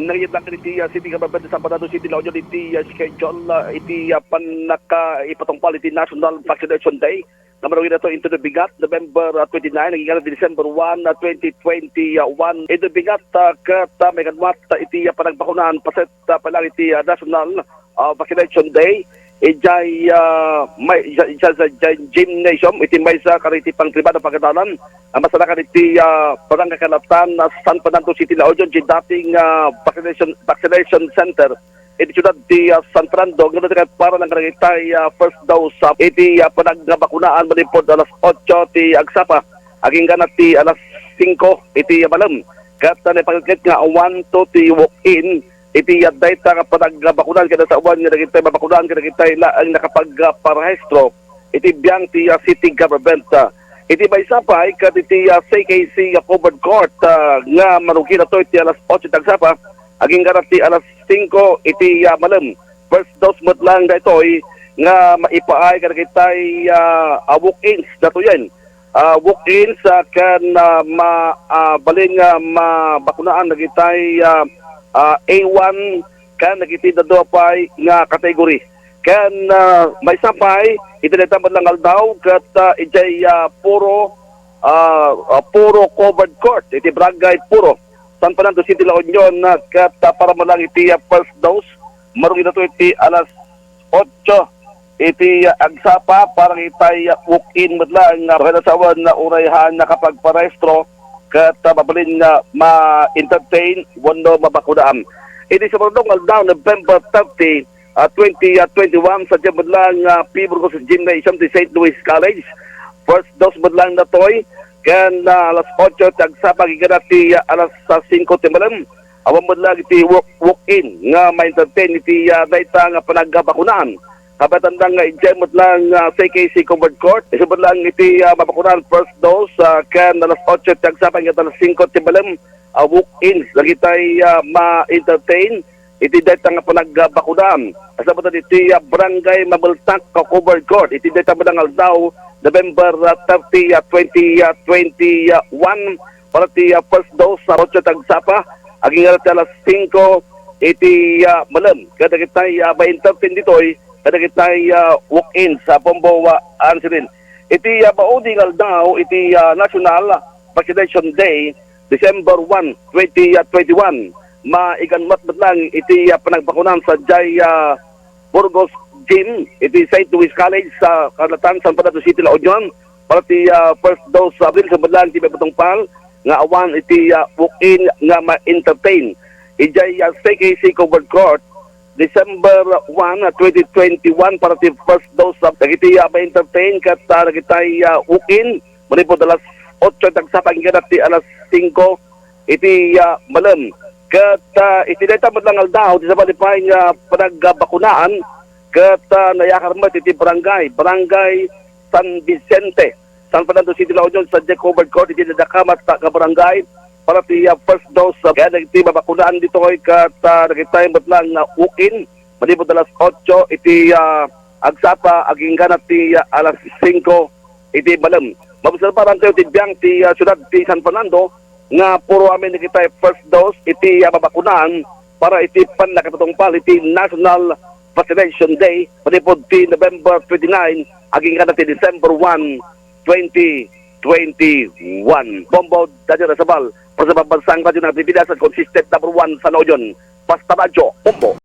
Nangyayang iti City Government sa San Fernando City La Union iti schedule iti panaka ipatungpal iti National Vaccination Day. Naman na ito into the bigat, November 29, naging December 1, 2021. Ito bigat kat may kanwat iti panagbakunan paset palang iti National Vaccination Day. Ijay may sa gymnasium iti may sa kariti pang pribado pagkatalan masalakan iti barangay Kalatan San Fernando City La Union dating vaccination center iti syudad ti San Fernando ngano para lang karagitay first dose iti panagbakunaan manipud alas 8 ti agsapa agingga na ti alas 5 iti malem kat napagkit nga 1 to ti walk-in iti data kapag bakunan kada sa uwan nga nagitay bakunan kada nagitay laang nakapagparehistro iti biyang ti city government iti may sapay kat iti CKC covered court nga marugi na to iti alas 8 tagsapa aging garati alas 5 iti malem first dose mo lang daytoy nga maipaay kada nagitay walk-ins dato yan walk-ins kan mabalin nga mabakunaan nagitay A1 kan nagitid na pay nga kategory kan may sapay itinatambad lang aldaw kat ijay puro covered court iti barangay puro San Fernando City La Union kat para malang iti first dose marungi na to iti alas 8 iti agsapa parang itay walk-in madlang nga redasawan na urayhan na kapag parehistro kat mabalin nga ma-entertain wano mabakunaan. Iti sa marunong aldaw November 30, 2021 sa dyan lang Pibro sa Gymnasium di St. Louis College. First dose madlang na toy kan alas 8 tagsapag iganati alas 5 timalam. Awang madlang iti walk-in nga ma-entertain iti dayta nga panagbakunaan. Kabatandang nga ijemot lang CKC covered court. Isubad lang iti mabakunan first dose kan alas 8 tagsapang at alas 5 tibalem walk-ins. Lagi tayo ma-entertain iti data nga panagbakunan. Asabatan iti barangay Mabultak covered court. Iti data madangal daw November 30, 2021 para iti first dose sa 8 tagsapa. Aging alas 5 iti malem. Kada kitay ma-entertain ditoy kada kitay walk-in sa Bombo Daniel. Iti maudingal daw iti National Vaccination Day, December 1, 2021. Maiganmat lang iti panagbakunan sa Jay Burgos Gym, iti St. Louis College sa Kalatan, San Fernando City La Union. Para iti first dose sa Abril, sa badlang iti Batungpal, nga awan iti walk-in nga ma-entertain. Ijay CKC covered court, December 1, 2021 para ti first dose of Dagiti ma-entertain kat nagitay walk-in manipud alas 8 tagsapang ganati alas 5 iti malem kat iti dayta lang aldaw di sa malipay nga panagbakunaan kat nayakarmat iti barangay San Vicente San Fernando City La Union sa covered court iti nadakamat ka barangay para ti first dose kaya nagiti mabakunaan dito ay kat nagitay lang walk-in manipud alas 8 iti agsapa agingga na ti alas 5 iti malem. Mabusarbaran tayo ti biyang ti syudad ti San Fernando nga puro amin nagitay first dose iti mabakunaan para iti panakatutungpal iti National Vaccination Day manipud ti November 29 agingga na ti December 1, 2021. Bombo Daniel Arzabal para sa Pambansang Radyo ng Pilipinas at consistent number 1 sa Noyon. Basta Radyo, Bombo.